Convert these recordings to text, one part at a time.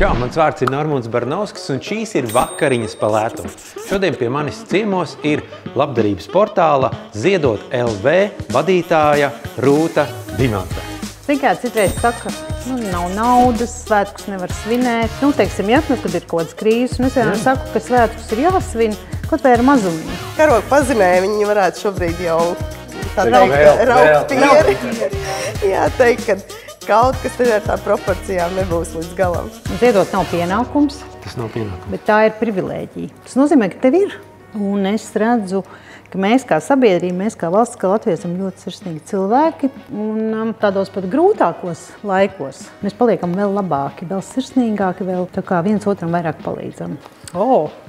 Čau, mans vārds ir Normons Barnovskis un šīs ir vakariņas pa lētumu. Šodien pie manis ciemos ir labdarības portāla Ziedot LV vadītāja Rūta Dimanta. Tikai citreiz saka, nav naudas, svētkus nevar svinēt. Teiksim, kad ir kaut kāds krīzes, un es vienmēr saku, ka svētkus ir jāsvin, kaut vai ar mazumiņu. Karogu pazinēja, viņi varētu šobrīd jau raukt pieri. Jāteikt, ka kaut kas ar tā proporcijām nebūs līdz galam. Ziedot nav pienākums. Tas nav pienākums. Bet tā ir privilēģija. Tas nozīmē, ka tev ir. Un es redzu, ka mēs kā sabiedrība, mēs kā valsts, kā Latvija esam ļoti sirsnīgi cilvēki. Un tādos pat grūtākos laikos mēs paliekam vēl labāki, vēl sirsnīgāki, vēl tā kā viens otram vairāk palīdzam.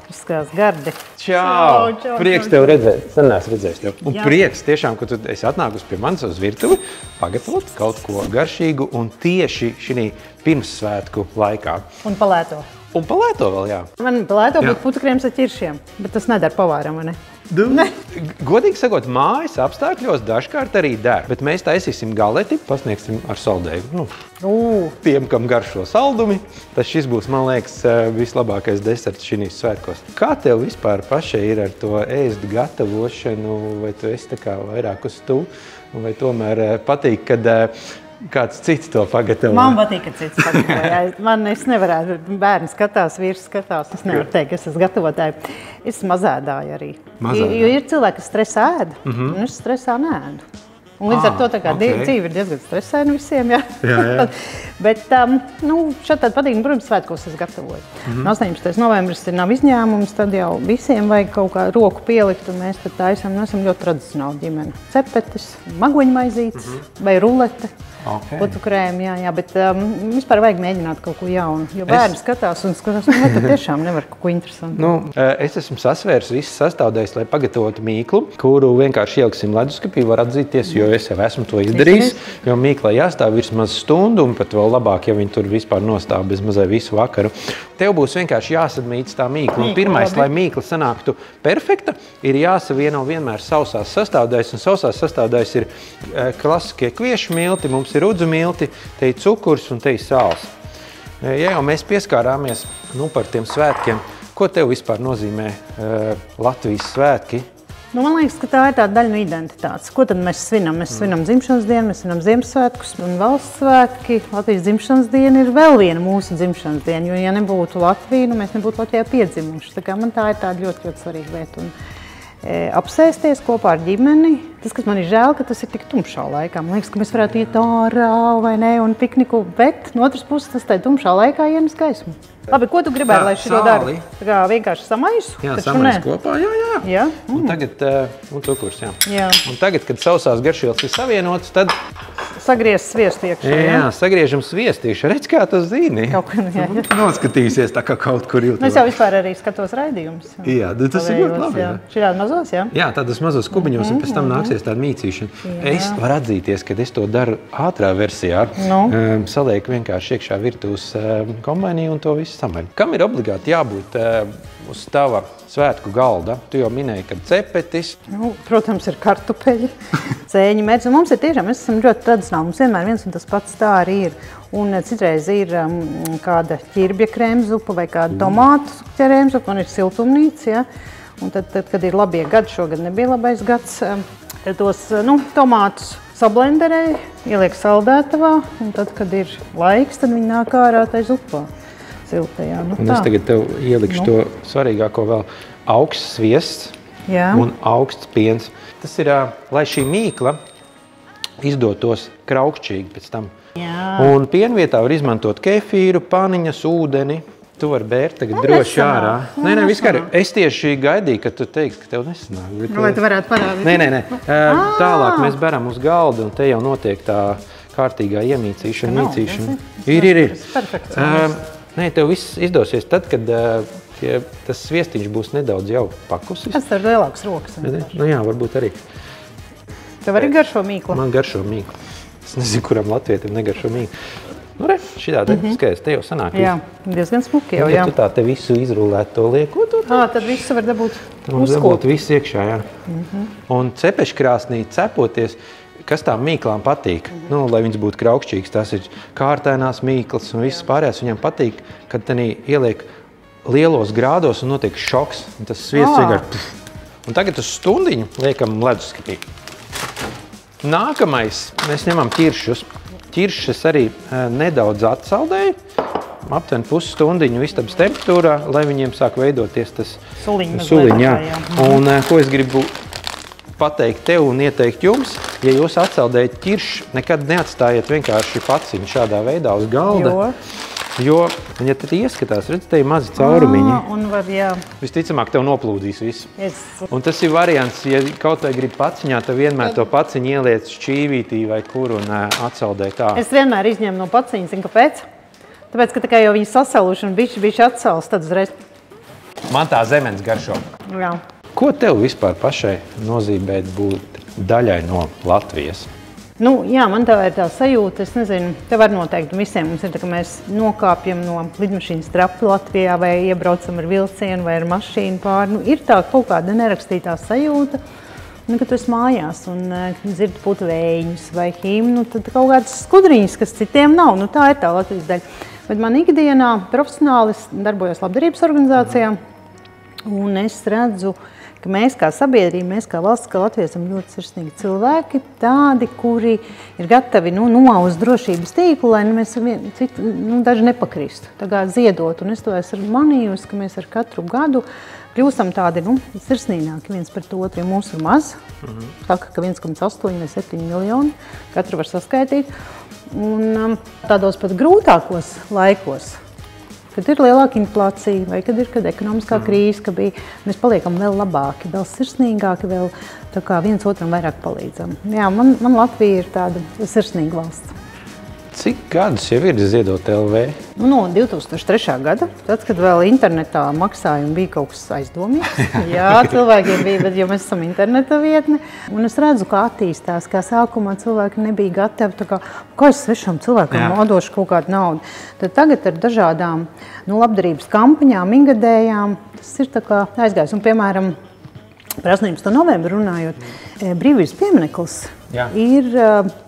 Izskatās gardi. Čau! Prieks tev redzēt. Sen neesmu redzējis tev. Un prieks tiešām, ka tu esi atnākusi pie manis uz virtuvi, pagatavot kaut ko garšīgu un tieši šī pirmssvētku laikā. Un palēto. Un palēto vēl, jā. Man palēto būtu putukrēms ar ķiršiem, bet tas nedara pavāram, vai ne? Godīgi sakot, mājas apstākļos dažkārt arī der, bet mēs taisīsim galeti, pasniegsim ar saldēju. Tiem, kam garšo saldumi, tas šis būs, man liekas, vislabākais deserts šīs svētkos. Kā tev vispār pašai ir ar to ēst gatavošanu, vai tu esi tā kā vairāk uz tu, vai tomēr patīk, kad kāds cits to pagatavo? Man patīk, ka cits pagatavo. Es nevarētu, bērni skatās, vīrs skatās, es nevaru teikt, ka es esmu gatavotāji. Es mazēdāju arī. Jo ir cilvēki, kas stresā ēd, un es stresā neēdu. Un līdz ar to tā kā dzīve ir diezgan stresaina visiem, jā. Bet šeit tāda patīk, protams, svētkos es gatavoju. 18. novembris nav izņēmums, tad jau visiem vajag kaut kā roku pielikt, un mēs tad taisam, esam ļoti tradicionāli ģimeni. Cepetis, magoņmaizītes vai rulete. Putukrēmi, jā, bet vispār vajag mēģināt kaut ko jaunu, jo bērni skatās un skatās, vai tad tiešām nevar kaut ko interesantu. Es esmu sasvērs visas sastāvdaļas, lai pagatavotu mīklu, kuru vienkārši ieliksim leduskapī, var atzīties, jo es jau esmu to izdarījis, jo mīklai jāstāv vismaz stundu, un pat vēl labāk, ja viņi tur vispār nostāv bez mazai visu vakaru. Tev būs vienkārši jāsadmīts tā mīkla. Un pirmais, lai mīkla sanāktu perfekta, ir jāsavieno vienmēr sausās sastāvdaļas, un sausās sastāvdaļas ir klasiskie kviešu milti, mums ir rudzu milti, te ir cukurs un te ir sāls. Ja jau mēs pieskārāmies par tiem svētkiem, ko tev vispār nozīmē Latvijas svētki? Man liekas, ka tā ir tāda daļa no identitātes. Ko tad mēs svinam? Mēs svinam dzimšanas dienu, mēs svinam Ziemassvētkus un valsts svētki. Latvijas dzimšanas diena ir vēl viena mūsu dzimšanas diena, jo ja nebūtu Latvija, mēs nebūtu Latvijā piedzimuši. Tā kā man tā ir tāda ļoti, ļoti svarīga lieta. Un apsēsties kopā ar ģimeni. Tas, kas man ir žēl, ka tas ir tik tumšā laikā. Man liekas, ka mēs varētu iet ārā vai ne un pikniku, bet no otras puses tas tai tumšā laikā ienes gaismu. Labi, ko tu gribētu, lai šito daru? Tā kā vienkārši samaisu? Jā, samaisu kopā, jā. Un tagad, un cukurs, jā. Un tagad, kad sausās garšvielas ir savienotas, tad sagriez sviestu iekšā, jā, sagriežam sviestu iekšā. Redz, kā tu zini. Noskatīsies tā kā kaut kur YouTube. Es jau vispār arī skatos raidījumus. Jā, tas ir ļoti labi. Šajādi mazos, jā? Jā, tādas mazos kubiņos, un pēc tam nāksies tāda mīcīšana. Es varu atzīties, ka es to daru ātrā versijā. Salieku vienkārši iekšā virtuves kombainī un to visu samaļu. Kam ir obligāti jābūt uz tava svētku galda? Tu jau minēji, ka cepetis. Protams, ir kartupeļi, cēņi, medzi. Mums ir tiešām, mēs esam ļoti tradicionāli. Mums vienmēr viens un tas pats tā arī ir. Un citreiz ir kāda ķirbja krēmzupa vai kāda tomātu krēmzupa, un ir siltumnīca, ja? Un tad, kad ir labie gadi, šogad nebija labais gads, tad tos tomātus sablenderēja, ieliek saldētavā, un tad, kad ir laiks, tad viņi nāk ārā tai zupā. Siltajā, un es tagad tev ielikšu to svarīgāko vēl augsts sviests un augsts piens. Tas ir, lai šī mīkla izdotos kraukšķīgi pēc tam. Un pienvietā var izmantot kefīru, paniņas, ūdeni. Tu vari bērt tagad droši ārā. Nē, vispār. Es tieši gaidīju, ka tu teiksi, ka tev nesanāk. Vai tu varētu parādīt? Nē. Tālāk mēs beram uz galda, un te jau notiek tā kārtīgā iemīcīšana, mīcīšana. Ir. Perfekts. Nē, tev viss izdosies tad, kad tas sviestiņš būs nedaudz jau pakusis. Tas ir lielāks rokas. Jā, varbūt arī. Tev arī garšo mīkla? Man garšo mīkla. Es nezinu, kuram latvietim negaršo mīkla. Šitādi skaidrs, te jau sanāk. Jā, diezgan smuki jau, jā. Ja tu tā te visu izrulēt to lieku, tad visu var dabūt uzkot. Dabūt visu iekšā, jā. Un cepeškrāsnī cepoties, kas tām mīklām patīk. Nu, lai viņas būtu kraukšķīgas, tās ir kārtainās mīklas un viss pārējās. Viņam patīk, kad tenī ieliek lielos grādos un notiek šoks. Un tas sviests vienkārši... Un tagad uz stundiņu liekam leduskapī. Nākamais mēs ņemam ķiršus. Ķiršus arī nedaudz atsaldēju. Aptuveni pusstundiņu istabas temperatūrā, lai viņiem sāk veidoties tas suliņi. Jā. Un ko es gribu pateikt tev un ieteikt jums, ja jūs atsaldējat ķiršu, nekad neatstājiet vienkārši paciņu šādā veidā uz galda. Jo, ja tad ieskatās, redz, te ir mazi caurumiņi. Un var, jā. Visticamāk, tev noplūdīs visu. Un tas ir variants, ja kaut vai grib paciņā, tad vienmēr to paciņu ieliec šķīvītī vai kur un atsaldē tā. Es vienmēr izņemu no paciņas, zinu, kāpēc? Tāpēc, ka tikai jau viņi sasaluši un bišķi atsals, tad uzreiz... Man tā zemens garšo. Jā. Ko tev vispār pašai nozīmē būt daļai no Latvijas? Nu, jā, man tā ir tā sajūta, es nezinu, te var noteikt visiem. Mums ir tā, ka mēs nokāpjam no lidmašīnas trapi Latvijā vai iebraucam ar vilcienu vai ar mašīnu pāri. Nu, ir tā kaut kāda nerakstītā sajūta, ka tu esi mājās un dzirdi putvējiņus vai himnu, tad kaut kādas skudriņas, kas citiem nav. Nu, tā ir tā Latvijas daļa. Bet man ikdienā profesionāli darbojos labdarības organizācijā un es redzu, ka mēs kā sabiedrība, mēs kā valsts, kā Latvija esam ļoti sirsnīgi cilvēki, tādi, kuri ir gatavi nomaust drošības tīklu, lai mēs daži nepakristu, tā kā ziedot. Un es to esmu manījusi, ka mēs ar katru gadu kļūstam tādi sirsnīgāki viens pret otru, jo mūsu ir maz. Saka, ka 1,8 vai 7 miljoni, katru var saskaitīt. Un tādos pat grūtākos laikos, kad ir lielāka inflācija vai kad ir ekonomiskā krīze, ka mēs paliekam vēl labāki, vēl sirsnīgāki, vēl tā kā viens otram vairāk palīdzam. Jā, man Latvija ir tāda sirsnīga valsts. Cik gadus jau ir Ziedot LV? No 2003. gada, tad, kad vēl internetā maksājumi bija kaut kas aizdomīgs. Jā, cilvēkiem bija, bet jo mēs esam interneta vietne. Un es redzu, kā attīstās, kā sākumā cilvēki nebija gatavi, kā es svešam cilvēkam nodošu kaut kādu naudu. Tad tagad ar dažādām labdarības kampaņām, ingadējām, tas ir tā kā aizgājis. Un, piemēram, par 18. novembru runājot, brīvības piemineklis ir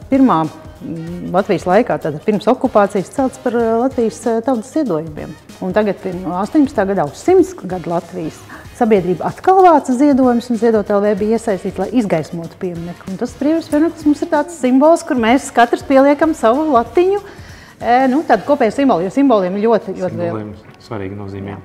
pirmā Latvijas laikā, tātad pirms okupācijas celts par Latvijas tautas ziedojumiem. Un tagad no 18. gada uz 100 gadu Latvijas sabiedrība atkal vāca ziedojumus un Ziedot LV bija iesaistīts, lai izgaismotu pieminekli. Un tas brīvības piemineklis mums ir tāds simbols, kur mēs katrs pieliekam savu latiņu, tādu kopēju simbolu, jo simboliem ir ļoti liela. Svarīgi nozīmē.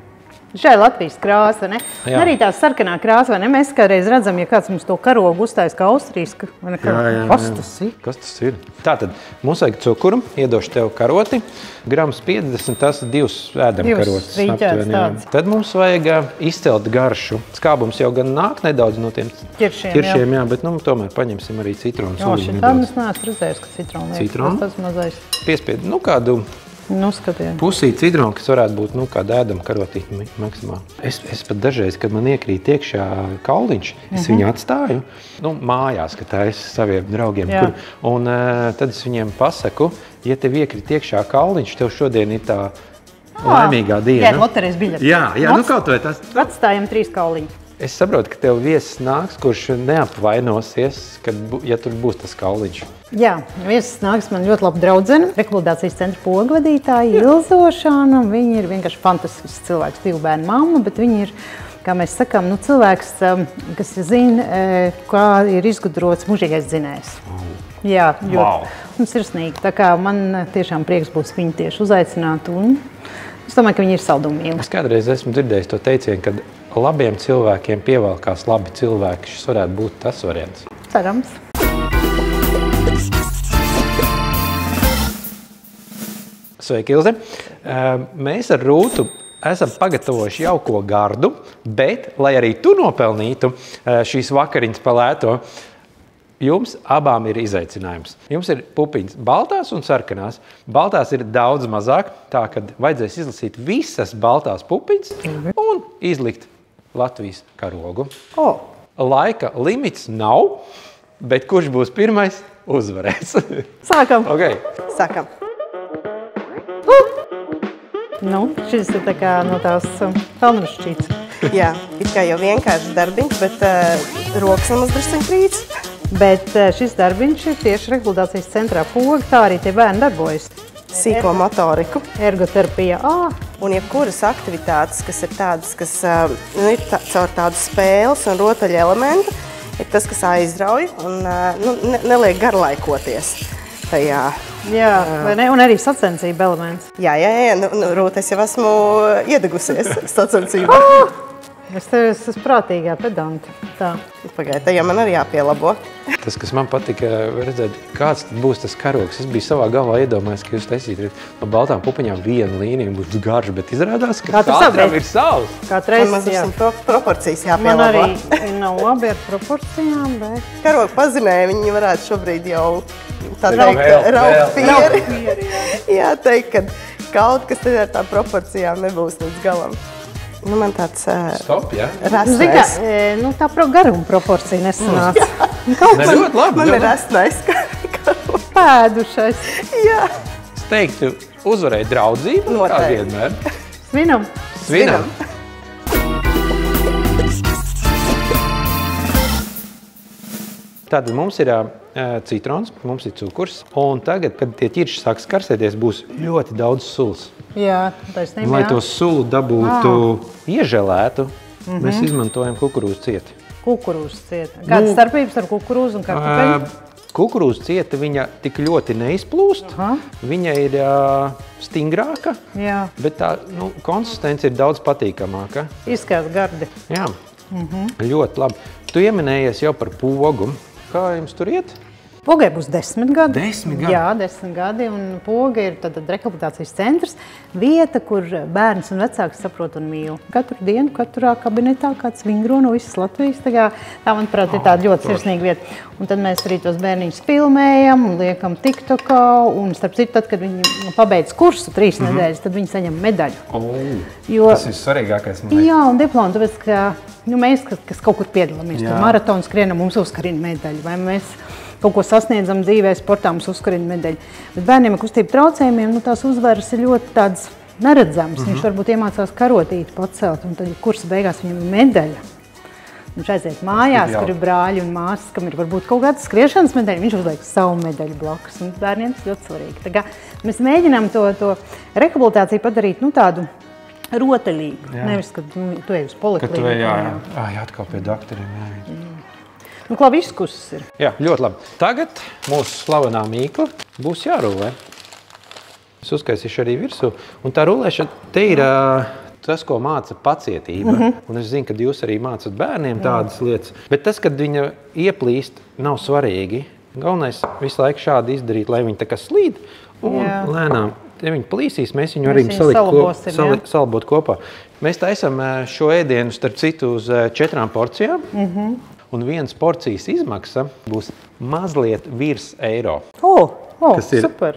Šai Latvijas krāsa, ne? Un arī tā sarkanā krāsa, vai ne? Mēs kādreiz redzam, ja kāds mums to karogu uzstājas kā Austrijas, kas tas ir? Kas tas ir? Tātad, mums vajag cukuru, iedošu tev karoti, grams 50, tas ir 2 ēdamkarotes. Tāds. Tad mums vajag izcelt garšu. Skābums jau gan nāk nedaudz no tiem ķiršiem, jā, bet tomēr paņemsim arī citronu. Jā, šitādi es neesmu redzējis, ka citronu liek. Tas mazais. Piespied, kādu pusīt citronu, kas varētu būt kāda ēdama karotīte maksimāli. Es pat dažreiz, kad man iekrīt iekšā kauliņš, es viņu atstāju mājās, ka tā es saviem draugiem. Un tad es viņiem pasaku, ja tev iekrīt iekšā kauliņš, tev šodien ir tā laimīgā diena. Jā, loterijas biļeti. Jā, kaut vai tas. Atstājam 3 kauliņi. Es saprotu, ka tev viesis nāks, kurš neapvainosies, ja tur būs tas kauliņš. Jā, viesis nāks man ļoti labi draudzene, rekolidācijas centra pogvadītāja Ilzošana. Viņa ir vienkārši fantastisks cilvēks, 2 bērnu mamma, bet viņa ir, kā mēs sakām, cilvēks, kas zina, kā ir izgudrots mūžīgais dzinējs. Jā, ļoti sirsnīgi. Tā kā man tiešām prieks būs viņu tieši uzaicināt un es domāju, ka viņi ir saldumīli. Es kādreiz esmu dzirdējis to teicienu, kad labiem cilvēkiem pievalkās labi cilvēki. Šis varētu būt tas variants. Cerams. Sveiki, Ilze! Mēs ar Rūtu esam pagatavojuši jauko gardu, bet, lai arī tu nopelnītu šīs vakariņas pa lēto, jums abām ir izaicinājums. Jums ir pupiņas baltās un sarkanās. Baltās ir daudz mazāk, tā kad vajadzēs izlasīt visas baltās pupiņas un izlikt Latvijas karogu. Laika limits nav, bet kurš būs pirmais, uzvarēs. Sākam! Okay. Sākam! Šis ir tā kā no tās pelnušķītes. Jā, it kā jau vienkārši darbiņš, bet rokas nemaz drusciņ krīts. Bet šis darbiņš ir tieši rehabilitācijas centrā Poga, tā arī tie bērni darbojas. Sīko motoriku. Ergoterapija. Un jebkuras aktivitātes, kas ir tādas, kas ir caur tādu spēles un rotaļu elementu, ir tas, kas aizrauj un neliek garlaikoties tajā. Jā, vai ne? Un arī sacensība elements. Jā, Rūt, es jau esmu iedegusies sacensībā. Es tev esmu prātīgā pedanta. Tā. Pagaid, jau man arī jāpielabo. Tas, kas man patika redzēt, kāds tad būs tas karogs. Es biju savā galvā iedomājies, ka jūs taisītu no baltām pupiņām vienu līniju un būs garš, bet izrādās, ka katram ir savs. Katreiz, man jā. Proporcijas jāpielabo. Man arī nav labi ar proporcijām, bet... Karogu pazinēja, viņi varētu šobrīd jau tā teikt, raukt pieri. Jā, teikt, ka kaut kas te ar tām proporcijām nebūs līdz galam. Nu, man tāds Stop, jā? Rasnais. Tā garuma proporcija nesanāca. Ne, ļoti labi. Man ir rasnais pēdušais. Jā. Es teiktu, uzvarēja draudzību, kā vienmēr. Svinam. Svinam. Tad mums ir citrons, mums ir cukurs, un tagad, kad tie ķirši sāks karsēties, būs ļoti daudz sulas. Jā, taisnība, lai to sulu dabūtu ieželētu, mēs izmantojam kukurūzu cieti. Kukurūzu cieti. Kādas starpības ar kukurūzu un kartupeļu? Kukurūzu cieta, viņa tik ļoti neizplūst, viņa ir stingrāka, bet tā konsistence ir daudz patīkamāka. Izskās gardi. Jā, ļoti labi. Tu ieminējies jau par pogu. Kā jums tur iet? Pogai būs 10 gadi. 10 gadi? Jā, 10 gadi, un Poga ir tad rehabilitācijas centrs, vieta, kur bērns un vecāks saprot un mīl. Katru dienu, katrā kabinetā kāds vingro no visas Latvijas. Tā, manuprāt, ir tāda ļoti sirsnīga vieta. Un tad mēs arī tos bērniņus filmējam un liekam TikTokā, un starp citu, tad, kad viņi pabeidz kursu 3 nedēļas, tad viņi saņem medaļu. Tas ir svarīgākais, man liekas. Jā, un diplomu, tāpēc, ka mēs, kas kaut kur piedalāmies, tur maratonu skrienam, mums uzkarina medaļu, vai mēs kaut ko sasniedzam dzīvē, sportā mums uzkarina medaļu. Bet bērniem ar kustību traucējumiem, tās uzvaras ir ļoti tādas neredzamas. Viņš varbūt iemācās karotīti pacelt, un tad kursa beigās viņam ir medaļa. Viņš aiziet mājās, kur ir brāļi un māsas, kam ir varbūt kaut kāda skriešanas medaļa, viņš uzliek savu medaļu blakus, un bērniem tas ļoti svarīgi. Tā kā mēs mēģinām to rehabilitāciju padarīt, tādu rotaļīgu. Nevis, kad tu ej uz poliklīniku. Jā, atkal pie doktoriem. Klā, viss kusis ir. Jā, ļoti labi. Tagad mūsu slavenā mīkla būs jārulē. Es uzkaisīšu arī virsū. Un tā rulēšana, te ir tas, ko māca pacietība. Un es zinu, ka jūs arī mācat bērniem tādas lietas. Bet tas, kad viņa ieplīst, nav svarīgi. Galvenais visu laiku šādi izdarīt, lai viņa tā kā slīd. Un lēnām, ja viņa plīsīs, mēs viņu arī salabot kopā. Mēs taisam šo ēdienu starp citu uz 4 porcijām. Un vienas porcijas izmaksa būs mazliet virs eiro. Kas ir super.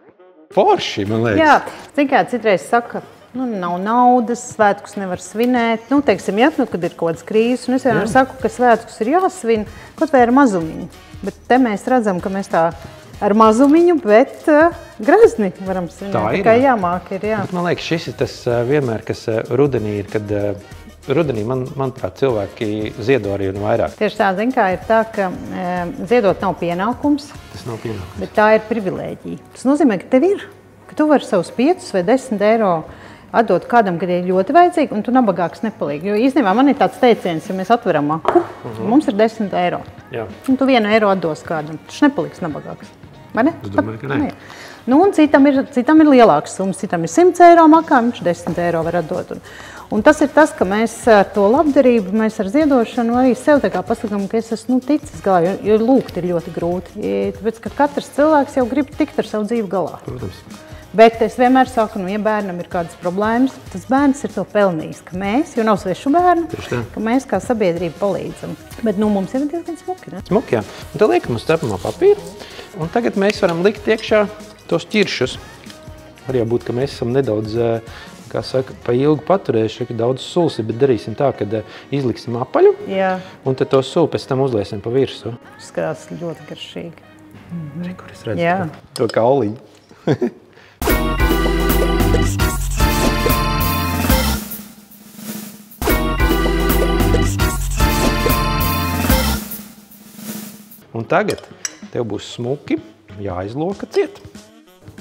Forši, man liekas. Jā, zin kā, citreiz saka, nav naudas, svētkus nevar svinēt. Teiksim, kad ir kaut kādas krīzes, un es vienmēr saku, ka svētkus ir jāsvin, kaut vai ar mazumiņu. Bet te mēs redzam, ka mēs tā ar mazumiņu, bet grezni varam svinēt. Tā ir. Tikai jāmāk ir, jā. Bet man liekas, šis ir tas vienmēr, kas rudenī ir, kad rudenī, manuprāt, cilvēki ziedo arī un vairāk. Tieši tā, zin kā, ir tā, ka ziedot nav pienākums. Tas nav pienākums. Bet tā ir privilēģija. Tas nozīmē, ka tev ir, ka tu vari savus 5 vai 10 eiro atdot kādam, kad ir ļoti vajadzīgi, un tu nabagāks nepalīgi. Jo īstenībā man ir tāds teiciens, ja mēs atveram maku, mums ir 10 eiro. Jā. Un tu 1 eiro atdos kādam, taču nepaliks nabagāks. Vai ne? Es domāju, ka ne. Un citam ir lielāks summas, citam ir 100 eiro makā, viņš 10 eiro var atdot. Un tas ir tas, ka mēs ar to labdarību, mēs ar ziedošanu arī sev tā kā pasakām, ka es esmu ticis galā, jo lūgt ir ļoti grūti. Tāpēc, ka katrs cilvēks jau grib tikt ar savu dzīvi galā. Protams. Bet es vienmēr saku, ja bērnam ir kādas problēmas, tas bērns ir to pelnījis, ka mēs, jo nav svešu bērnu, ka mēs kā sabiedrība palīdzam. Bet mums ir diezgan smuki, ne? Smuki, jā. Un tad liekam uz cepamā papīra, un tagad mēs varam likt iekšā tos ķiršus. Var jau būt, ka mēs esam nedaudz, kā saka, pa ilgu paturējuši, ka daudz sulas ir, bet darīsim tā, kad izliksim apaļu, un tad to sulu pēc tam uzliesim pa virsu. Skatās ļoti garšīgi. Kur es redzu to kauliņu. Un tagad tev būs smuki jāizloka ciet.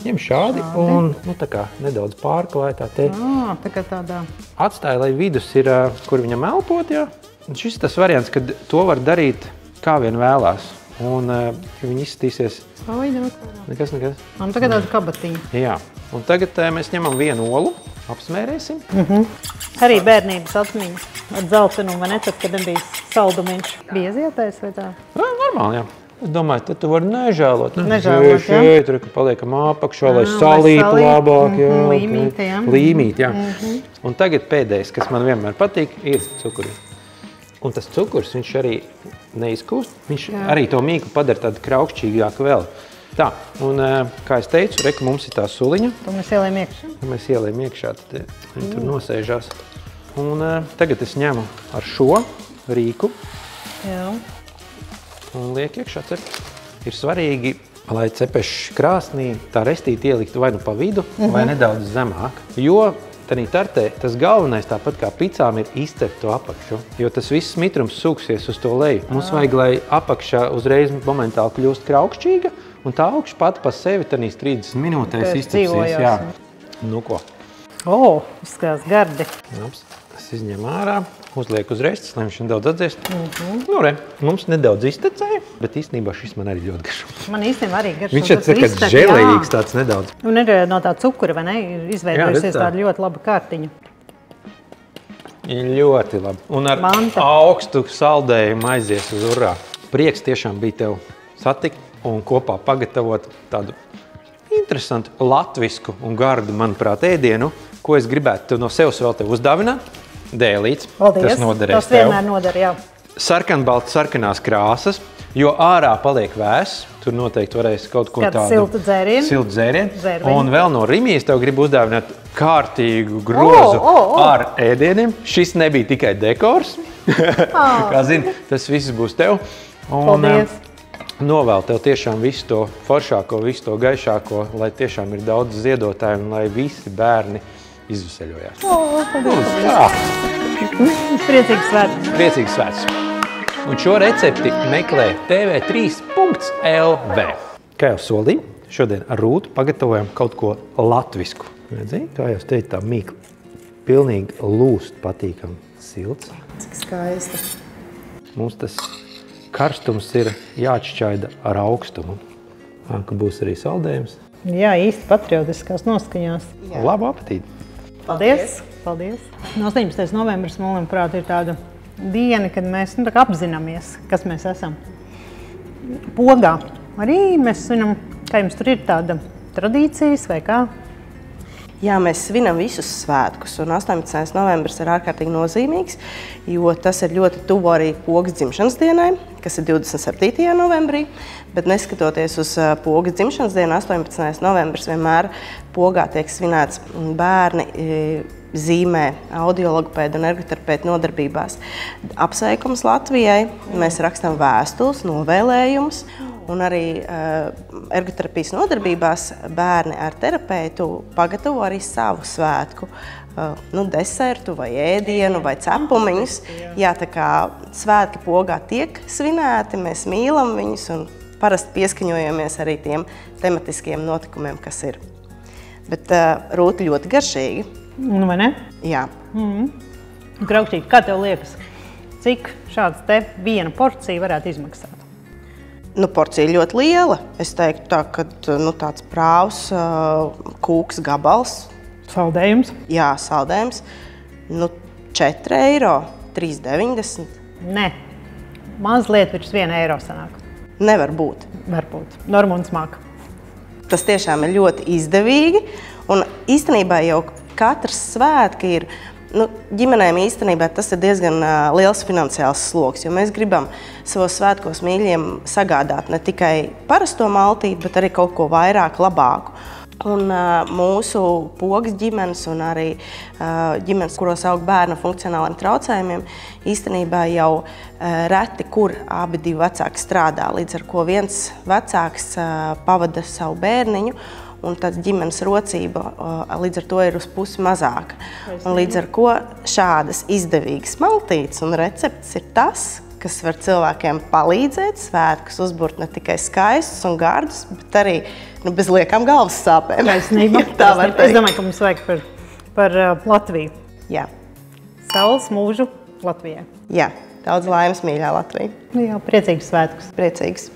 Ņem šādi un tā kā nedaudz pārklāj tā te. Tā kā tādā. Atstāja, lai vidus ir, kur viņam elpot, jā. Un šis tas variants, kad to var darīt kā vien vēlās. Un viņi izskatīsies. Nekas. Un tagad tāda kabatiņa. Jā. Un tagad mēs ņemam vienu olu, apsmērēsim. Arī bērnības atmiņas ar dzeltenumu, vai ne? Tad, kad bija saldumiņš. Bija zietējis vai tā? Normāli, jā. Es domāju, tad tu vari nežēlot. Nežēlot, jā. Šeit, ka paliekam apakšā, lai salītu labāk. Līmīti, jā. Līmīti, jā. Un tagad pēdējais, kas man vienmēr patīk, ir cukuri. Un tas cukurs, viņš arī neizkūst. Viņš arī to mīklu padara tādu kraukšķīgāku vēl. Tā, un kā es teicu, reku mums ir tā suliņa. To mēs ielējam iekšā. Mēs ielējam iekšā, tad viņi tur nosēžās. Un tagad es ņemu ar šo rīku. Jā. Un liek iekšā cepi. Ir svarīgi, lai cepešs krāsnī tā restīti ieliktu vai nu pa vidu, vai nedaudz zemāk. Jo tanī tartē tas galvenais, tāpat kā picām, ir izcept to apakšu. Jo tas viss mitrums sūksies uz to leju. Mums vajag, lai apakšā uzreiz momentāli kļūst kraukšķīga, un tā augša pati pa sevi tanīs 30 minūtēs izcepsies. Jā. Nu ko? Izskatās gardi. Es izņemu ārā. Uzliek uz restes, lai viņš nedaudz atdziest. Nu, re, mums nedaudz iztecēja, bet īstenībā šis man arī ļoti garšo. Man īstenībā arī garšo. Viņš ir kā žēlējīgs tāds nedaudz. Un ir no tā cukura, vai ne? Izveidojusies tāda ļoti laba kārtiņa. Ir ļoti labi. Un ar augstu saldējumu aizies uz urā. Prieks tiešām bija tev satikt un kopā pagatavot tādu interesantu latvisku un gardu, manuprāt, ēdienu, ko es gribētu no sevis vēl tev uzdāvināt. Dēlīts. Paldies. Tas noderēs tas vienmēr noder, jā. Sarkanbalts, sarkanās krāsas, jo ārā paliek vēss. Tur noteikti varēs kaut ko tādu. Siltu dzērienu. Un vēl no Rimijas tev gribu uzdāvināt kārtīgu grozu ar ēdieniem. Šis nebija tikai dekors. Kā zini, tas viss būs tev. Paldies. Novēl tev tiešām visu to foršāko, visu to gaišāko, lai tiešām ir daudz ziedotāju un lai visi bērni izveseļojās. Priecīgs svēts. Priecīgs svēts. Un šo recepti meklē tv3.lv. Kā jau solīju, šodien ar Rūtu pagatavojam kaut ko latvisku. Redzēji, kā jau teicu, tā mīkla pilnīgi lūst patīkam silts. Cik skaisti. Mums tas karstums ir jāatšķaida ar augstumu. Ka būs arī saldējums. Jā, īsti patriotiskās noskaņās. Labu apetīti! Paldies! Paldies! 18. novembris, manuprāt, ir tāda diena, kad mēs apzināmies, kas mēs esam. Pogā arī mēs zinām, kā jums tur ir tāda tradīcijas vai kā? Jā, mēs svinam visus svētkus, un 18. novembris ir ārkārtīgi nozīmīgs, jo tas ir ļoti tuvu arī pogas dzimšanas dienai, kas ir 27. novembrī, bet neskatoties uz pogas dzimšanas dienu, 18. novembris vienmēr pogā tiek svinēts bērni zīmē audiologopēdu un ergoterapeita nodarbībās. Apsveikums Latvijai, mēs rakstam vēstules, novēlējumus, un arī ergoterapijas nodarbībās bērni ar terapeitu pagatavo arī savu svētku, desertu vai ēdienu vai cepumiņus. Jā, tā kā svētki pogā tiek svinēti, mēs mīlam viņus un parasti pieskaņojamies arī tiem tematiskiem notikumiem, kas ir. Bet Rūta ļoti garšīgi. Nu, vai ne? Jā. Kraukšķīgi, kā tev liekas, cik šāds te viena porcija varētu izmaksāt? Porcija ļoti liela. Es teiktu tā, ka tāds prāvs kūks gabals. Saldējums? Jā, saldējums. 4 eiro, 3,90. Nē, mazliet virs 1 eiro sanāk. Nevar būt. Varbūt. Normons māk. Tas tiešām ir ļoti izdevīgi. Un īstenībā jau katrs svētki ir, ģimenēm īstenībā tas ir diezgan liels finansiāls sloks, jo mēs gribam savos svētkos mīļiem sagādāt ne tikai parasto maltīti, bet arī kaut ko vairāk, labāku. Un mūsu pogas ģimenes un arī ģimenes, kuros aug bērnu funkcionāliem traucējumiem, īstenībā jau reti, kur abi divi vecāki strādā, līdz ar ko viens vecāks pavada savu bērniņu. un tad ģimenes rocība līdz ar to ir uz pusi mazāka. Un līdz ar ko šādas izdevīgas maltītes un receptes ir tas, kas var cilvēkiem palīdzēt svētkus uzburt ne tikai skaistus un gardus, bet arī bez liekām galvas sāpēm. Taisnība. Tā var teikt. Es domāju, ka mums vajag par Latviju. Jā. Saules mūžu Latvijā. Jā. Daudz laimes, mīļā Latvija. Jā, priecīgs svētkus. Priecīgs.